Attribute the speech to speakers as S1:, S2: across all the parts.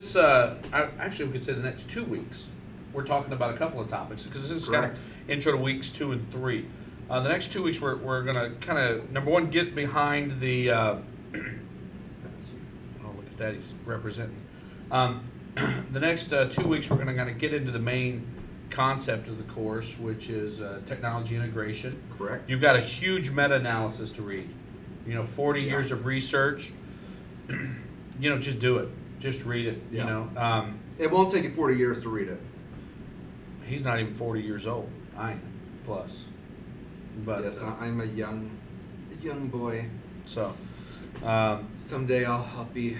S1: This, actually, we could say the next 2 weeks, we're talking about a couple of topics because this is kind of intro to weeks 2 and 3. The next 2 weeks, we're going to kind of, number one, get behind the, oh, look at that, he's representing. The next 2 weeks, we're going to kind of get into the main concept of the course, which is technology integration.
S2: Correct.
S1: You've got a huge meta-analysis to read. 40 years of research. Just do it. Just read it.
S2: Yeah. It won't take you 40 years to read it.
S1: He's not even 40 years old. I am plus. But
S2: yes, I'm a young boy.
S1: So
S2: someday I'll be.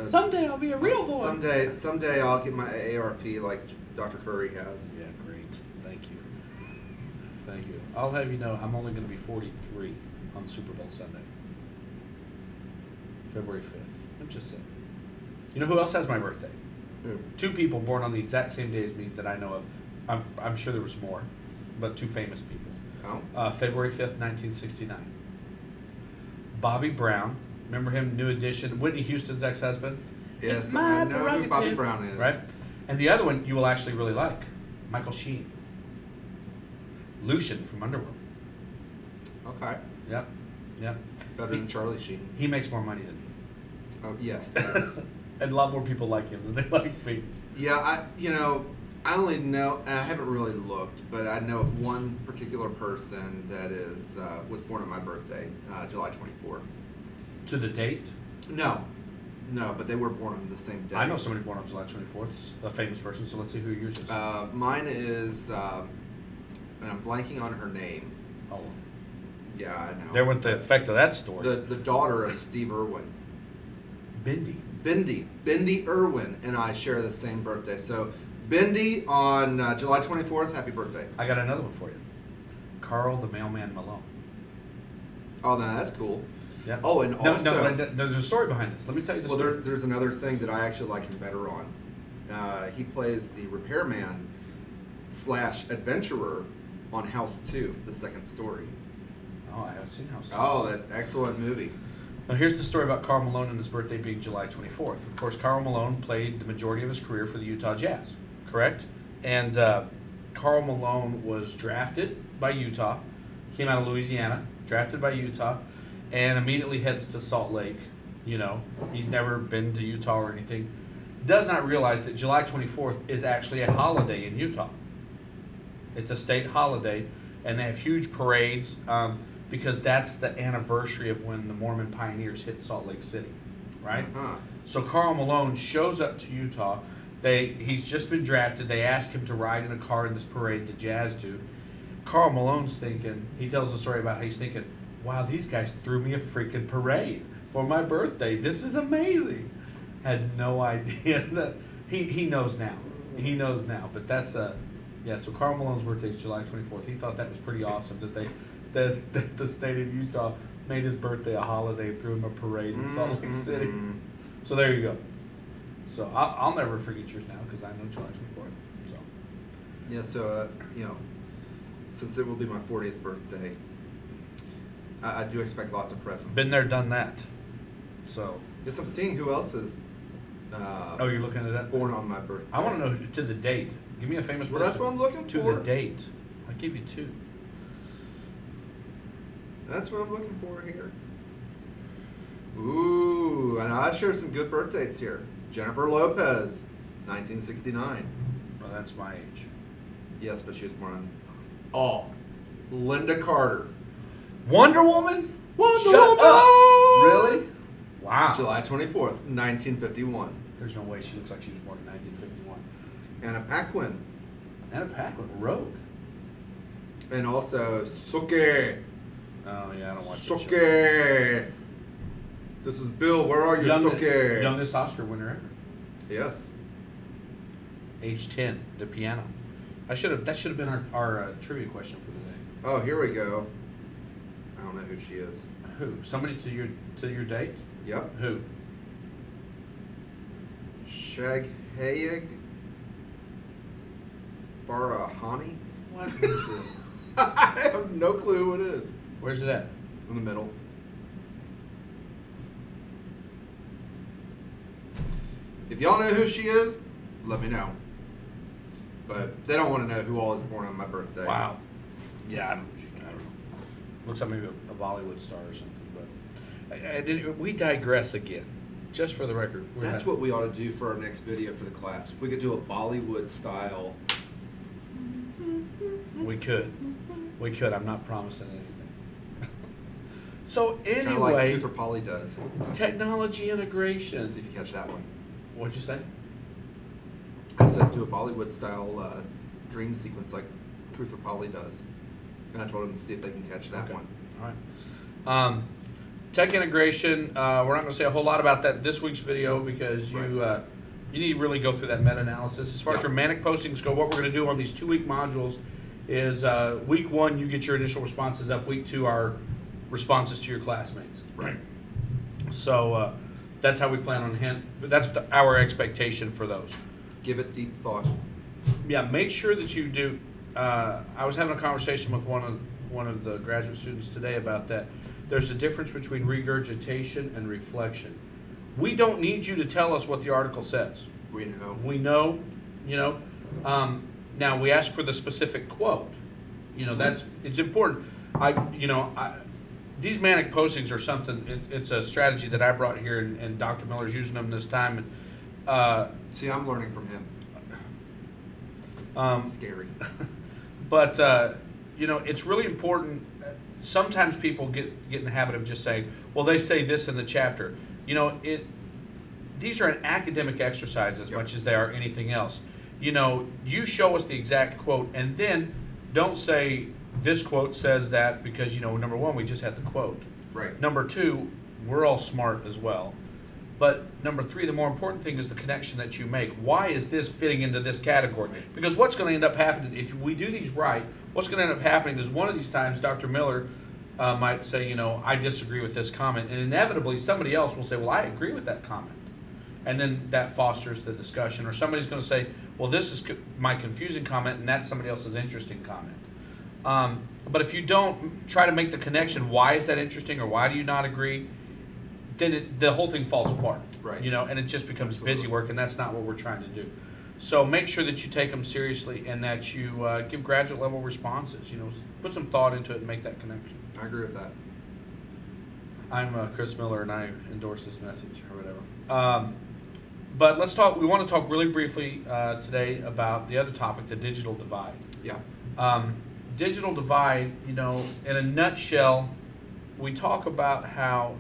S1: Someday I'll be a real boy.
S2: Someday I'll get my ARP like Dr. Curry has.
S1: Yeah, great. Thank you. Thank you. I'll have you know I'm only going to be 43 on Super Bowl Sunday, February 5th. I'm just saying. You know who else has my birthday?
S2: Who?
S1: 2 people born on the exact same day as me that I know of. I'm sure there was more, but 2 famous people.
S2: Oh.
S1: February 5th, 1969. Bobby Brown. Remember him, New Edition? Whitney Houston's ex-husband?
S2: Yes, I know who Bobby Brown is.
S1: Right? And the other one you will actually really like. Michael Sheen. Lucian from Underworld.
S2: Okay.
S1: Yep.
S2: Better than Charlie Sheen.
S1: He makes more money than me.
S2: Oh, yes.
S1: And a lot more people like him than they like me.
S2: Yeah, I only know, and I haven't really looked, but I know of one particular person that was born on my birthday, July 24th.
S1: To the date?
S2: No, but they were born on the same day.
S1: I know somebody born on July 24th, a famous person, so let's see who yours is.
S2: Mine is, and I'm blanking on her name.
S1: Oh.
S2: Yeah, I know.
S1: There went the effect of that story.
S2: The daughter of Steve Irwin. Bindi Irwin and I share the same birthday. So, Bindi on July 24th, happy birthday.
S1: I got another one for you. Carl the Mailman Malone.
S2: Oh, no, that's cool.
S1: Yeah.
S2: Oh, and also...
S1: No, there's a story behind this. Let me tell you the story.
S2: Well, there's another thing that I actually like him better on. He plays the repairman / adventurer on House 2, the second story.
S1: Oh, I haven't seen House 2.
S2: Oh, that excellent movie.
S1: Now, here's the story about Karl Malone and his birthday being July 24th. Of course, Karl Malone played the majority of his career for the Utah Jazz, correct? And Karl Malone was drafted by Utah, came out of Louisiana, drafted by Utah, and immediately heads to Salt Lake. He's never been to Utah or anything. Does not realize that July 24th is actually a holiday in Utah. It's a state holiday, and they have huge parades. Because that's the anniversary of when the Mormon pioneers hit Salt Lake City, right?
S2: Uh-huh.
S1: So Karl Malone shows up to Utah. He's just been drafted. They ask him to ride in a car in this parade the Jazz do. Karl Malone's thinking, he tells a story about how he's thinking, wow, these guys threw me a freaking parade for my birthday. This is amazing. Had no idea that he knows now. He knows now. But that's so Karl Malone's birthday is July 24th. He thought that was pretty awesome that the state of Utah made his birthday a holiday and threw him a parade in Salt Lake City. So there you go. So I'll never forget yours now because I know July 24th. So.
S2: Yeah, so, since it will be my 40th birthday, I do expect lots of presents.
S1: Been there, done that. So.
S2: Yes, I'm seeing who else is
S1: you're looking at that?
S2: Born on my birthday.
S1: I want to know to the date. Give me a famous person.
S2: Well, that's what I'm looking
S1: for. To the date. I'll give you 2.
S2: That's what I'm looking for here. Ooh, and I share some good birth dates here. Jennifer Lopez, 1969.
S1: Well, that's my age.
S2: Yes, but she was born on... Linda Carter.
S1: Wonder Woman?
S2: Wonder Woman!
S1: Really? Wow.
S2: July 24th, 1951.
S1: There's no way she looks like she was born in 1951.
S2: Anna Paquin.
S1: Anna Paquin, Rogue.
S2: And also Suki.
S1: Oh, yeah, I don't watch
S2: Suki. This is Bill. Where are you, Suki?
S1: Youngest Oscar winner ever.
S2: Yes.
S1: Age 10, the piano. That should have been our trivia question for the day.
S2: Oh, here we go. I don't know who she is.
S1: Who? Somebody to your date?
S2: Yep.
S1: Who?
S2: Shaghayeg Farahani.
S1: What is it?
S2: I have no clue who it is.
S1: Where's it at?
S2: In the middle. If y'all know who she is, let me know. But they don't want to know who all is born on my birthday.
S1: Wow. Yeah, I don't know. Looks like maybe a Bollywood star or something. But we digress again. Just for the record.
S2: That's what we ought to do for our next video for the class. We could do a Bollywood style.
S1: We could. I'm not promising anything. So anyway,
S2: kind of like Luther Polly does.
S1: Technology integration.
S2: Let's see if you catch that one.
S1: What'd you say?
S2: I said do a Bollywood style dream sequence like Luther Polly does, and I told him to see if they can catch that one.
S1: All right. Tech integration. We're not going to say a whole lot about that this week's video because you need to really go through that meta-analysis. As far as your manic postings go, what we're going to do on these 2-week modules is week 1 you get your initial responses up. Week 2 are responses to your classmates.
S2: Right.
S1: So that's how we plan on hand. That's our expectation for those.
S2: Give it deep thought.
S1: Yeah. Make sure that you do. I was having a conversation with one of the graduate students today about that. There's a difference between regurgitation and reflection. We don't need you to tell us what the article says.
S2: We know.
S1: We know, now we ask for the specific quote. It's important. These manic postings are something. It's a strategy that I brought here, and Dr. Miller's using them this time. And
S2: see, I'm learning from him. Scary.
S1: But it's really important. Sometimes people get in the habit of just saying, well, they say this in the chapter. These are an academic exercise as much as they are anything else. You show us the exact quote, and then don't say this quote says that because, number 1, we just had the quote.
S2: Right.
S1: Number 2, we're all smart as well. But number 3, the more important thing is the connection that you make. Why is this fitting into this category? Because what's going to end up happening, if we do these right, what's going to end up happening is one of these times Dr. Miller might say, I disagree with this comment. And inevitably somebody else will say, well, I agree with that comment. And then that fosters the discussion. Or somebody's going to say, well, this is my confusing comment, and that's somebody else's interesting comment. But if you don't try to make the connection, why is that interesting or why do you not agree, then the whole thing falls apart,
S2: right?
S1: And it just becomes busy work, and that's not what we're trying to do. So make sure that you take them seriously and that you give graduate level responses. Put some thought into it and make that connection.
S2: I agree with that.
S1: I'm Chris Miller, and I endorse this message or whatever. But let's talk. We want to talk really briefly today about the other topic, the digital divide.
S2: Yeah.
S1: Digital divide. In a nutshell, we talk about how.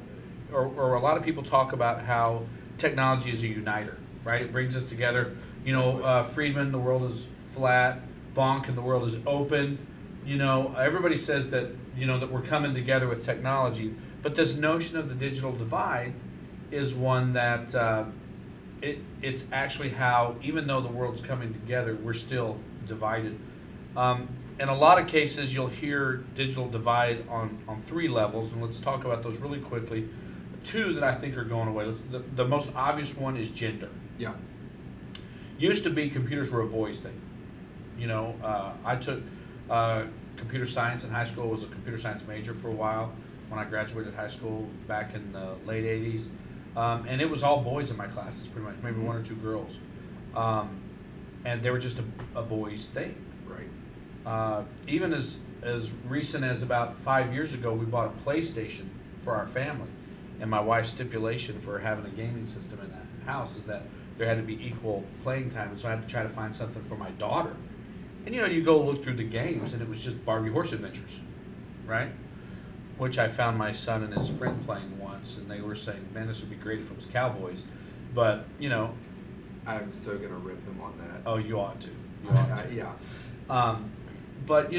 S1: Or a lot of people talk about how technology is a uniter, right? It brings us together. Friedman, the world is flat. Bonk, and the world is open. Everybody says that, that we're coming together with technology. But this notion of the digital divide is one that it's actually how, even though the world's coming together, we're still divided. In a lot of cases, you'll hear digital divide on 3 levels, and let's talk about those really quickly. 2 that I think are going away. The most obvious one is gender.
S2: Yeah.
S1: Used to be computers were a boys thing. I took computer science in high school. Was a computer science major for a while when I graduated high school back in the late 80s. And it was all boys in my classes, pretty much, maybe 1 or 2 girls. And they were just a boys thing.
S2: Right.
S1: Even as recent as about 5 years ago, we bought a PlayStation for our family. And my wife's stipulation for having a gaming system in that house is that there had to be equal playing time. And so I had to try to find something for my daughter. And you go look through the games, and it was just Barbie Horse Adventures, right? Which I found my son and his friend playing once, and they were saying, man, this would be great if it was cowboys. But,
S2: I'm so going to rip him on that.
S1: Oh, you ought to.
S2: Yeah.
S1: But,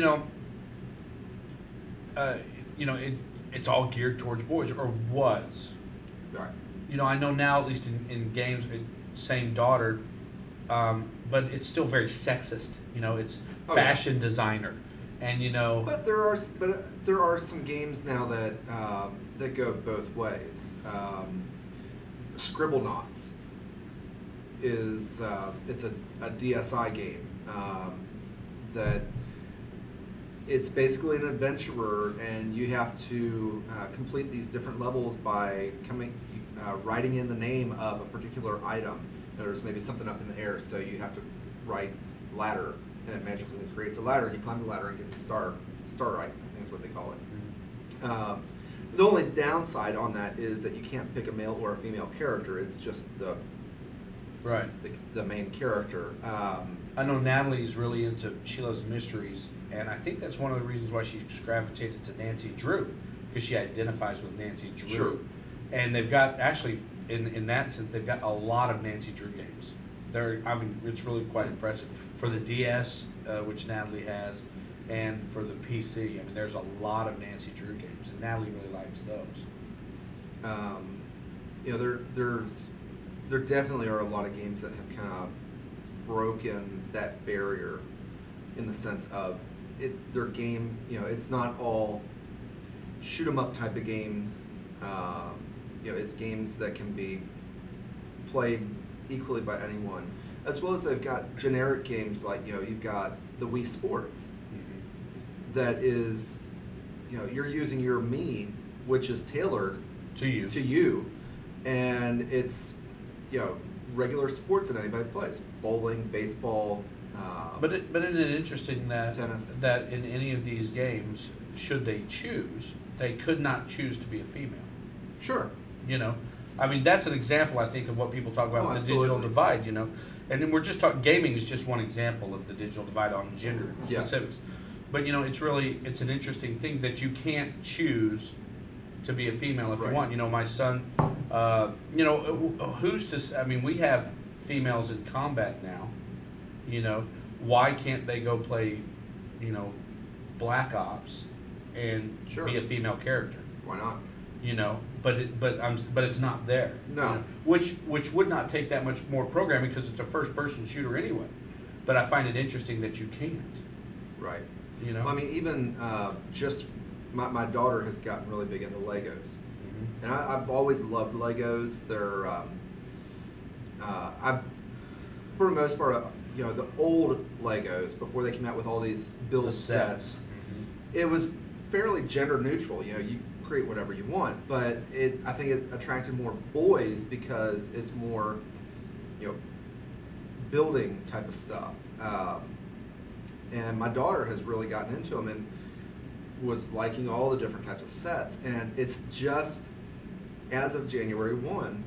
S1: it's all geared towards boys, or was.
S2: Right.
S1: I know now, at least in games, same daughter, but it's still very sexist. It's fashion designer, and
S2: But there are some games now that go both ways. Scribblenauts is it's a DSi game that. It's basically an adventurer, and you have to complete these different levels by writing in the name of a particular item, there's maybe something up in the air, so you have to write ladder, and it magically creates a ladder. You climb the ladder and get the star right. I think that's what they call it. The only downside on that is that you can't pick a male or a female character. It's just the main character.
S1: I know Natalie's really into, she loves mysteries, and I think that's one of the reasons why she gravitated to Nancy Drew, because she identifies with Nancy Drew.
S2: Sure.
S1: And they've got, actually, in that sense, they've got a lot of Nancy Drew games. I mean, it's really quite impressive. For the DS, which Natalie has, and for the PC, I mean, there's a lot of Nancy Drew games, and Natalie really likes those.
S2: You know, there definitely are a lot of games that have kind of broken that barrier, in the sense of their game. You know, it's not all shoot 'em up type of games. You know, it's games that can be played equally by anyone, as well as they've got generic games like, you know, you've got the Wii Sports. That is, you know, you're using your Mii, which is tailored
S1: to
S2: you, and it's, you know, regular sports that anybody plays: bowling, baseball.
S1: But isn't it interesting that
S2: tennis,
S1: that in any of these games, should they choose, they could not choose to be a female.
S2: Sure.
S1: You know, I mean, that's an example, I think, of what people talk about with the digital divide. You know, and then we're just talking. Gaming is just one example of the digital divide on gender specifics. But, you know, it's an interesting thing that you can't choose to be a female if you want. You know, my son, you know, who's to, I mean, we have females in combat now. You know, why can't they go play, you know, Black Ops and be a female character?
S2: Why not?
S1: You know, but it's not there.
S2: No.
S1: You know, which would not take that much more programming, because it's a first-person shooter anyway. But I find it interesting that you can't.
S2: Right.
S1: You know?
S2: I mean, even just my daughter has gotten really big into Legos, and I've always loved Legos. They're I've, for the most part, you know, the old Legos before they came out with all these build sets, it was fairly gender neutral. You know, you create whatever you want, but I think it attracted more boys because it's more, you know, building type of stuff. And my daughter has really gotten into them and was liking all the different types of sets. And it's just, as of January 1,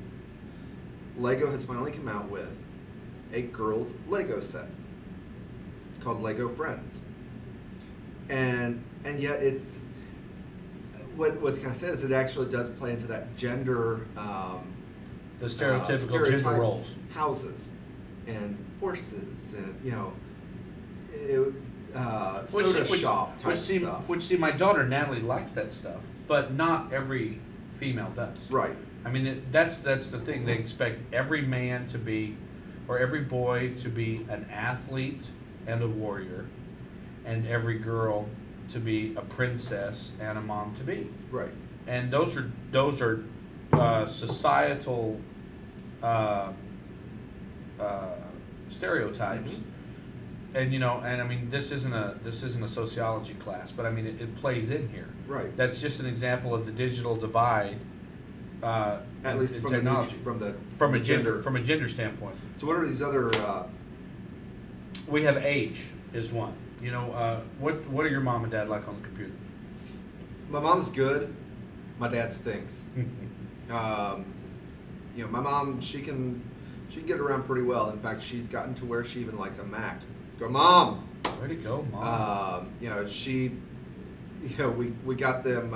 S2: Lego has finally come out with a girls' Lego set called Lego Friends. And yet it's, what's kind of sad is it actually does play into that gender,
S1: the stereotypical gender roles.
S2: Houses and horses and, you know, soda shop type stuff.
S1: Which, my daughter Natalie likes that stuff, but not every female does.
S2: Right.
S1: I mean, that's the thing. They expect every man to be, or every boy to be, an athlete and a warrior, and every girl to be a princess and a mom to be.
S2: Right.
S1: And those are societal stereotypes. And, you know, and I mean, this isn't a sociology class, but I mean, it plays in here.
S2: Right.
S1: That's just an example of the digital divide.
S2: At least from
S1: technology,
S2: from a
S1: gender standpoint.
S2: So what are these other?
S1: We have age is one. You know, what are your mom and dad like on the computer?
S2: My mom's good. My dad stinks. You know, my mom, she can get around pretty well. In fact, she's gotten to where she even likes a Mac. Go, Mom!
S1: Way to go, Mom.
S2: You know, we got them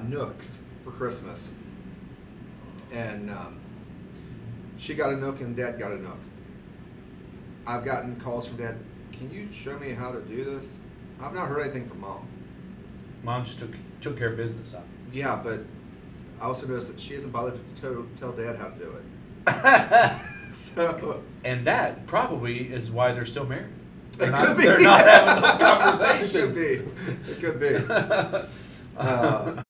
S2: Nooks for Christmas. And she got a Nook and Dad got a Nook. I've gotten calls from Dad, can you show me how to do this? I've not heard anything from Mom.
S1: Mom just took care of business, huh?
S2: Yeah, but I also noticed that she hasn't bothered to tell Dad how to do it. So,
S1: and that probably is why they're still married. They're
S2: They're
S1: not having those conversations.
S2: It could be. It could be.